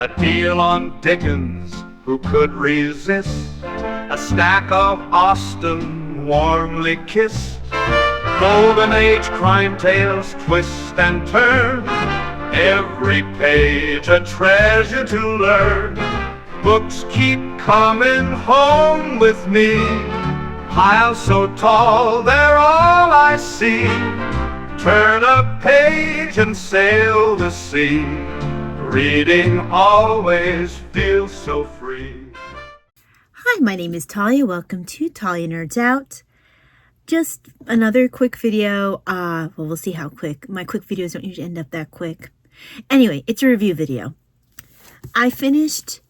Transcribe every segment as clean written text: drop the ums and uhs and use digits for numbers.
A deal on Dickens, who could resist? A stack of Austen, warmly kissed. Golden Age crime tales twist and turn, every page a treasure to learn. Books keep coming home with me, piles so tall they're all I see. Turn a page and sail the sea, reading always feels so free. Hi, my name is Talia. Welcome to Talia Nerds Out. Just another quick video. Well, we'll see how quick. My quick videos don't usually end up that quick. Anyway, it's a review video. I finished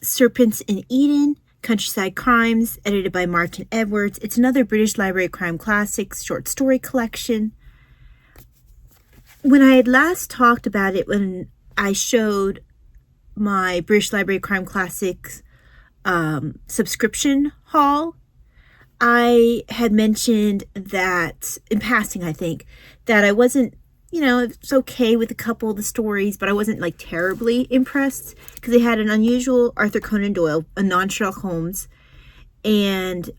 Serpents in Eden, Countryside Crimes, edited by Martin Edwards. It's another British Library Crime Classics short story collection. When I had last talked about it, when I showed my British Library Crime Classics subscription haul, I had mentioned that, in passing I think, that I wasn't, it's okay with a couple of the stories, but I wasn't like terribly impressed because they had an unusual Arthur Conan Doyle, a non-Sherlock Holmes, and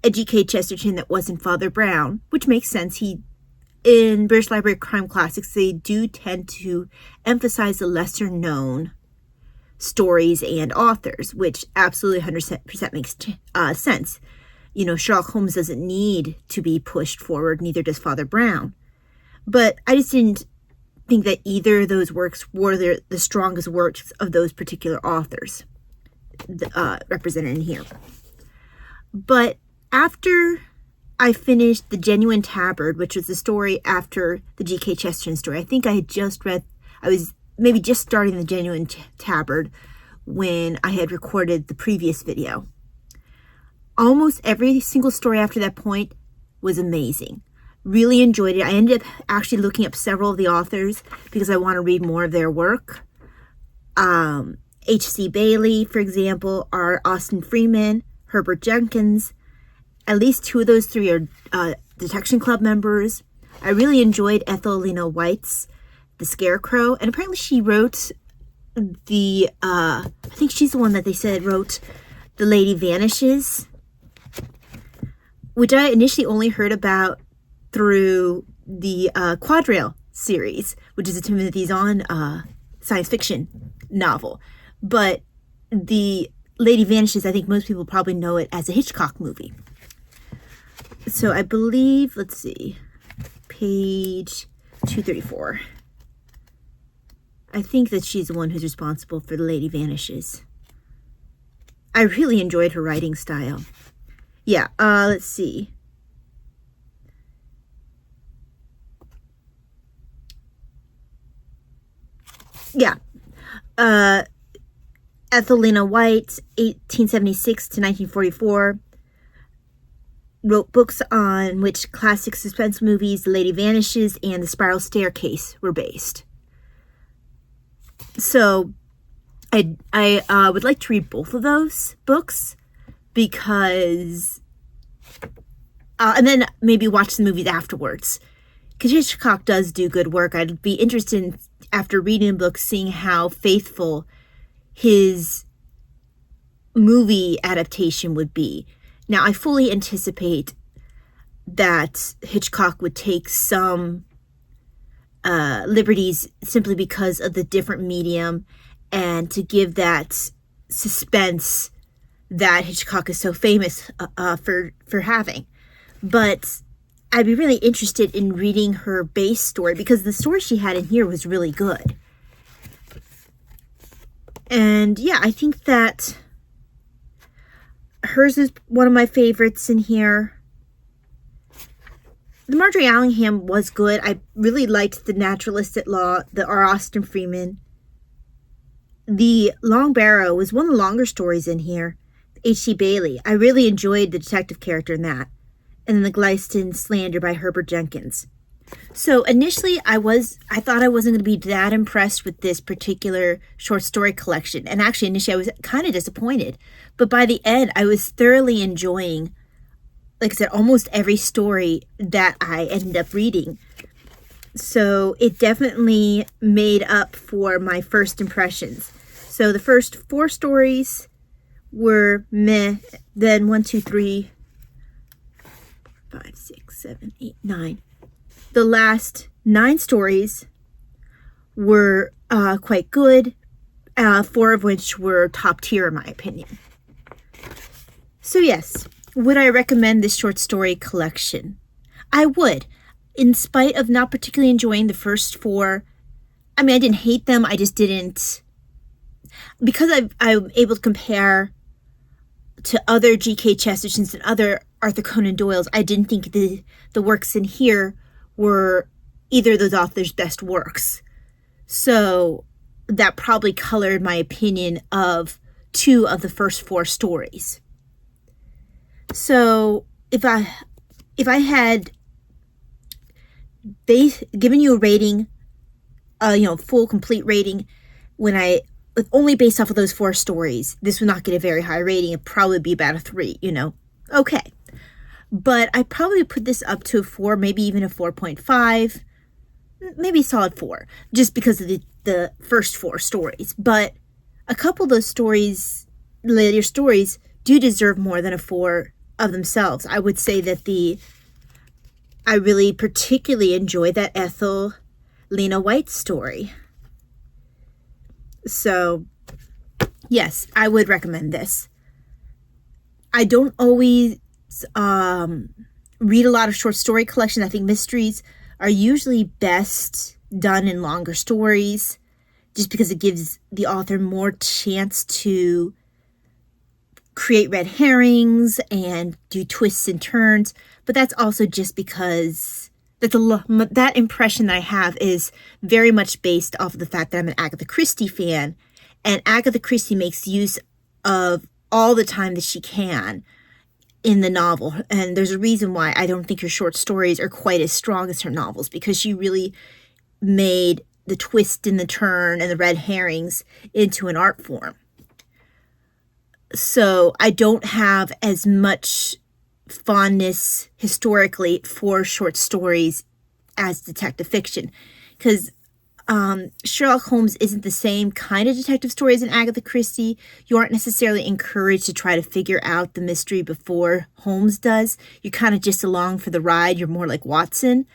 a G.K. Chesterton that wasn't Father Brown, which makes sense. In British Library Crime Classics, they do tend to emphasize the lesser known stories and authors, which absolutely 100% makes sense. Sherlock Holmes doesn't need to be pushed forward, neither does Father Brown. But I just didn't think that either of those works were the strongest works of those particular authors represented in here. But after I finished The Genuine Tabard, which was the story after the G.K. Chesterton story, I think I was maybe just starting The Genuine Tabard when I had recorded the previous video. Almost every single story after that point was amazing. Really enjoyed it. I ended up actually looking up several of the authors because I want to read more of their work. H.C. Bailey, for example, are Austin Freeman, Herbert Jenkins. At least two of those three are Detection Club members. I really enjoyed Ethelina White's The Scarecrow, and apparently she wrote I think she's the one that they said wrote The Lady Vanishes, which I initially only heard about through the Quadrail series, which is a Timothy Zahn science fiction novel. But The Lady Vanishes, I think most people probably know it as a Hitchcock movie. So I believe, let's see, page 234. I think that she's the one who's responsible for The Lady Vanishes. I really enjoyed her writing style. Yeah, let's see. Yeah. Ethelina White, 1876 to 1944. Wrote books on which classic suspense movies The Lady Vanishes and The Spiral Staircase were based. So I would like to read both of those books because and then maybe watch the movies afterwards, because Hitchcock does do good work. I'd be interested in, after reading the book, seeing how faithful his movie adaptation would be. Now, I fully anticipate that Hitchcock would take some liberties simply because of the different medium and to give that suspense that Hitchcock is so famous for having. But I'd be really interested in reading her base story because the story she had in here was really good. And yeah, I think that hers is one of my favorites in here. The Marjorie Allingham was good. I really liked The Naturalist at Law, the R. Austin Freeman. The Long Barrow was one of the longer stories in here. H.C. Bailey. I really enjoyed the detective character in that. And then The Gleiston Slander by Herbert Jenkins. So initially I thought I wasn't going to be that impressed with this particular short story collection. And actually initially I was kind of disappointed. But by the end I was thoroughly enjoying, like I said, almost every story that I ended up reading. So it definitely made up for my first impressions. So the first 4 stories were meh. Then 1, 2, 3, 5, 6, 7, 8, 9. The last 9 stories were quite good, 4 of which were top tier in my opinion. So yes, would I recommend this short story collection? I would. In spite of not particularly enjoying the first 4, I mean, I didn't hate them, I just didn't, because I'm able to compare to other G.K. Chestertons and other Arthur Conan Doyles, I didn't think the works in here were either of those authors' best works. So that probably colored my opinion of 2 of the first 4 stories. So if I had given you a rating, full complete rating, only based off of those 4 stories, this would not get a very high rating. It'd probably be about a 3, Okay. But I probably put this up to a 4, maybe even a 4.5, maybe a solid 4, just because of the first 4 stories. But a couple of those stories, later stories, do deserve more than a 4 of themselves. I would say that I really particularly enjoyed that Ethel Lena White story. So, yes, I would recommend this. I don't always read a lot of short story collections. I think mysteries are usually best done in longer stories, just because it gives the author more chance to create red herrings and do twists and turns. But that's also just because that impression that I have is very much based off of the fact that I'm an Agatha Christie fan, and Agatha Christie makes use of all the time that she can in the novel. And there's a reason why I don't think her short stories are quite as strong as her novels, because she really made the twist and the turn and the red herrings into an art form. So I don't have as much fondness historically for short stories as detective fiction, because Sherlock Holmes isn't the same kind of detective story as in Agatha Christie. You aren't necessarily encouraged to try to figure out the mystery before Holmes does. You're kind of just along for the ride. You're more like Watson,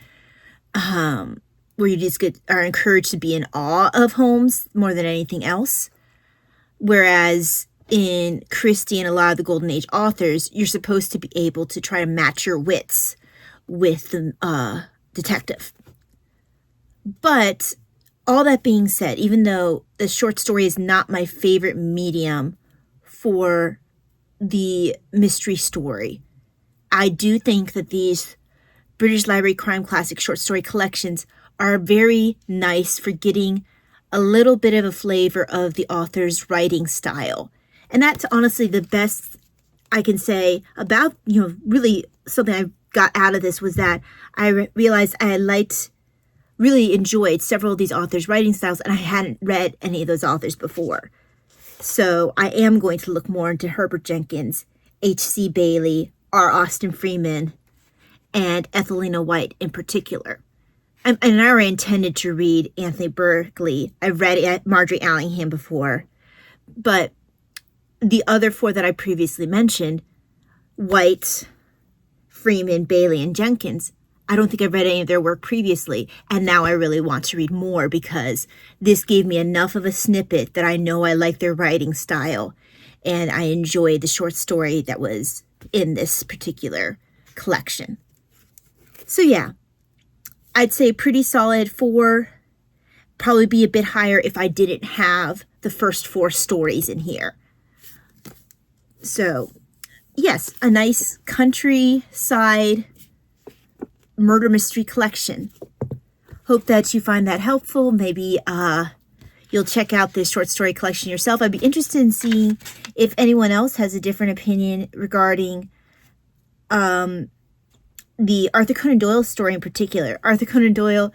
where you just are encouraged to be in awe of Holmes more than anything else. Whereas in Christie and a lot of the Golden Age authors, you're supposed to be able to try to match your wits with the detective. But all that being said, even though the short story is not my favorite medium for the mystery story, I do think that these British Library Crime Classic short story collections are very nice for getting a little bit of a flavor of the author's writing style. And that's honestly the best I can say about, really something I got out of this was that I realized I really enjoyed several of these authors' writing styles, and I hadn't read any of those authors before. So I am going to look more into Herbert Jenkins, H.C. Bailey, R. Austin Freeman, and Ethelina White in particular. And I already intended to read Anthony Berkeley. I've read Marjorie Allingham before. But the other 4 that I previously mentioned, White, Freeman, Bailey, and Jenkins, I don't think I've read any of their work previously, and now I really want to read more because this gave me enough of a snippet that I know I like their writing style, and I enjoyed the short story that was in this particular collection. So yeah, I'd say pretty solid 4, probably be a bit higher if I didn't have the first 4 stories in here. So yes, a nice countryside murder mystery collection. Hope that you find that helpful. Maybe you'll check out this short story collection yourself. I'd be interested in seeing if anyone else has a different opinion regarding the Arthur Conan Doyle story in particular. Arthur Conan Doyle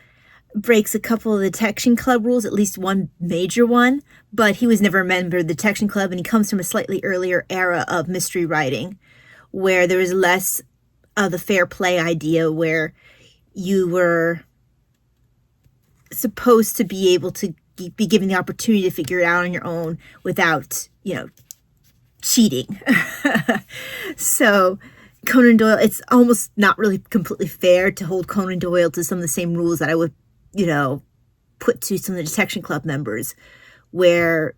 breaks a couple of the Detection Club rules, at least one major one, but he was never a member of the Detection Club, and he comes from a slightly earlier era of mystery writing where there was less of the fair play idea, where you were supposed to be able to be given the opportunity to figure it out on your own without, cheating. So Conan Doyle, it's almost not really completely fair to hold Conan Doyle to some of the same rules that I would, put to some of the Detection Club members, where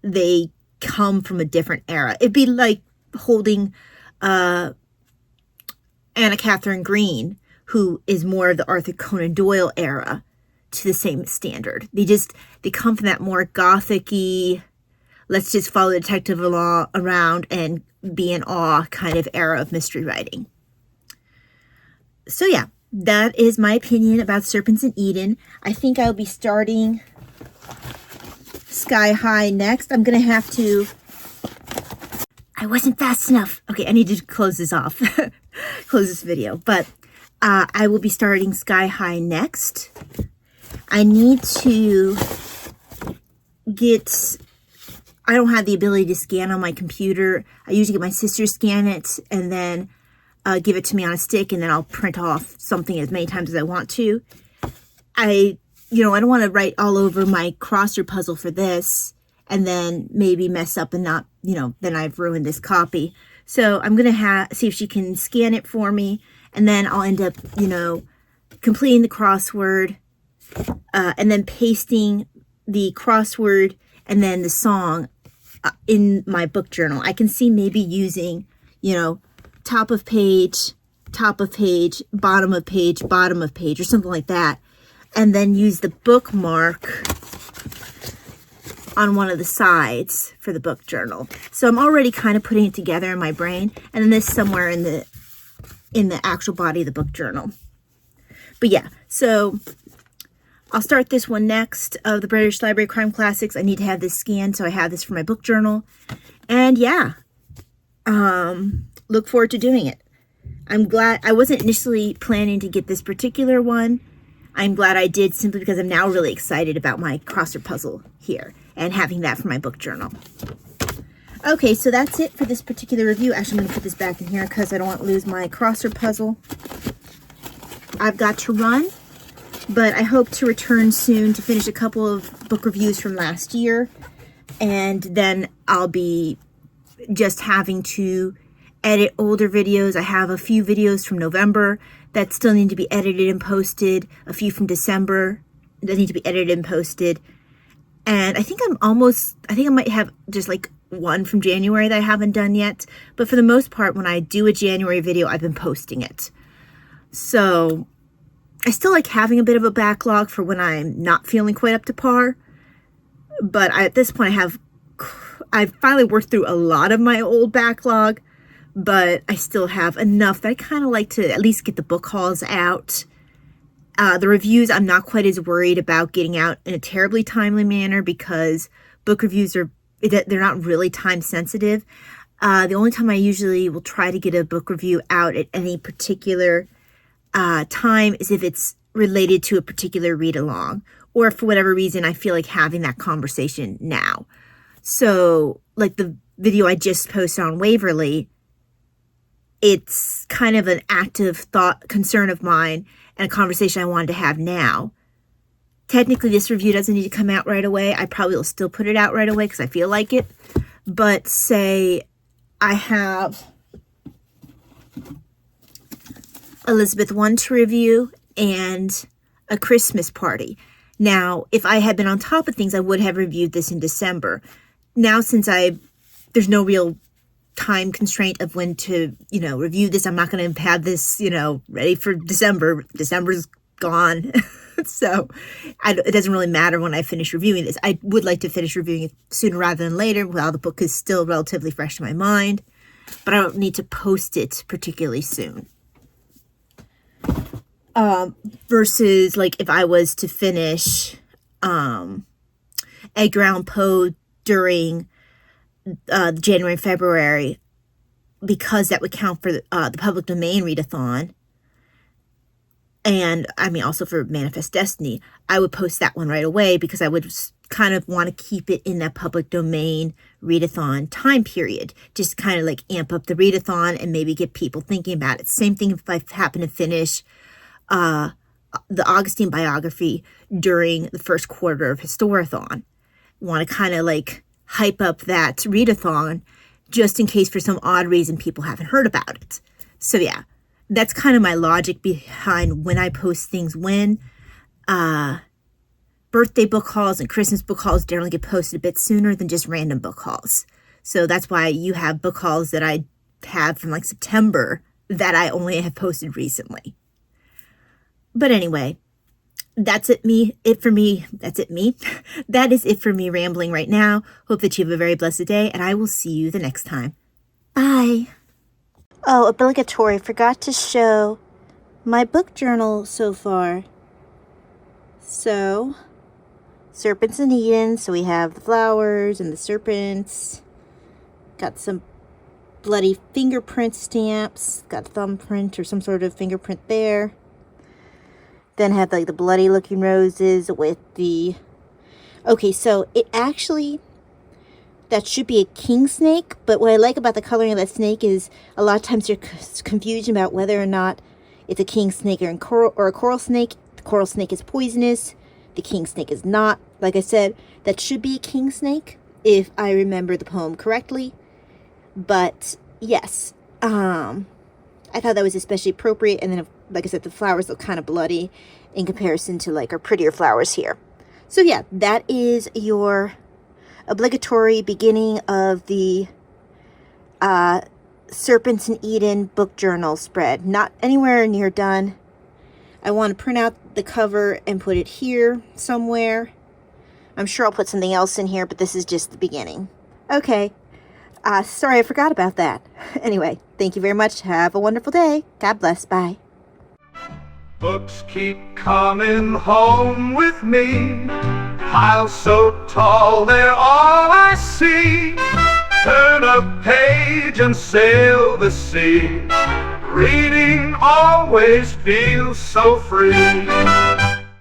they come from a different era. It'd be like holding Anna Catherine Green, who is more of the Arthur Conan Doyle era, to the same standard. They come from that more gothic-y, let's just follow the detective around and be in awe kind of era of mystery writing. So yeah, that is my opinion about Serpents in Eden. I think I'll be starting Sky High next. I'm going to have to... I wasn't fast enough. Okay, I need to close this off. Close this video. But I will be starting Sky High next. I need to get... I don't have the ability to scan on my computer. I usually get my sister to scan it and then give it to me on a stick, and then I'll print off something as many times as I want to. I don't want to write all over my crossword puzzle for this and then maybe mess up and not, then I've ruined this copy. So I'm going to see if she can scan it for me, and then I'll end up, completing the crossword and then pasting the crossword and then the song in my book journal. I can see maybe using, top of page, bottom of page, or something like that. And then use the bookmark on one of the sides for the book journal. So I'm already kind of putting it together in my brain. And then this somewhere in the actual body of the book journal. But yeah, so I'll start this one next of the British Library Crime Classics. I need to have this scanned, so I have this for my book journal. And yeah, look forward to doing it. I'm glad I wasn't initially planning to get this particular one. I'm glad I did, simply because I'm now really excited about my crossword puzzle here and having that for my book journal. Okay, so that's it for this particular review. Actually, I'm going to put this back in here because I don't want to lose my crossword puzzle. I've got to run, but I hope to return soon to finish a couple of book reviews from last year. And then I'll be just having to edit older videos. I have a few videos from November that still need to be edited and posted. A few from December that need to be edited and posted. And I think I might have just like one from January that I haven't done yet. But for the most part, when I do a January video, I've been posting it. So I still like having a bit of a backlog for when I'm not feeling quite up to par. But at this point, I've finally worked through a lot of my old backlog, but I still have enough that I kind of like to at least get the book hauls out. The reviews, I'm not quite as worried about getting out in a terribly timely manner, because book reviews they're not really time sensitive. The only time I usually will try to get a book review out at any particular time is if it's related to a particular read along, or for whatever reason I feel like having that conversation now. So like the video I just posted on Waverly, it's kind of an active concern of mine and a conversation I wanted to have now. Technically, this review doesn't need to come out right away. I probably will still put it out right away because I feel like it. But say I have Elizabeth I to review and A Christmas Party. Now, if I had been on top of things, I would have reviewed this in December. Now, since there's no real time constraint of when to, review this, I'm not going to have this, ready for December. December's gone. So it doesn't really matter when I finish reviewing this. I would like to finish reviewing it sooner rather than later while the book is still relatively fresh in my mind. But I don't need to post it particularly soon. Versus like if I was to finish Edgar Allan Poe during January and February, because that would count for the public domain readathon. And I mean, also for Manifest Destiny, I would post that one right away because I would kind of want to keep it in that public domain readathon time period. Just kind of like amp up the readathon and maybe get people thinking about it. Same thing if I happen to finish a the Augustine biography during the first quarter of Historathon. Want to kind of like hype up that readathon just in case for some odd reason people haven't heard about it. So yeah, that's kind of my logic behind when I post things when. Birthday book hauls and Christmas book hauls generally get posted a bit sooner than just random book hauls. So that's why you have book hauls that I have from like September that I only have posted recently. But anyway, that is it for me rambling right now. Hope that you have a very blessed day, and I will see you the next time. Bye. Oh, obligatory. Forgot to show my book journal so far. So, Serpents in Eden. So we have the flowers and the serpents. Got some bloody fingerprint stamps. Got thumbprint or some sort of fingerprint there. Then had like the bloody looking roses with the... Okay, so it actually... That should be a king snake, but what I like about the coloring of that snake is a lot of times you're confused about whether or not it's a king snake or a coral snake. The coral snake is poisonous. The king snake is not. Like I said, that should be a king snake if I remember the poem correctly. But yes, I thought that was especially appropriate. And then, like I said, the flowers look kind of bloody in comparison to like our prettier flowers here. So yeah, that is your obligatory beginning of the Serpents in Eden book journal spread. Not anywhere near done. I want to print out the cover and put it here somewhere. I'm sure I'll put something else in here, but this is just the beginning. Okay. Sorry, I forgot about that. Anyway, thank you very much. Have a wonderful day. God bless. Bye. Books keep coming home with me. Piles so tall, they're all I see. Turn a page and sail the sea. Reading always feels so free.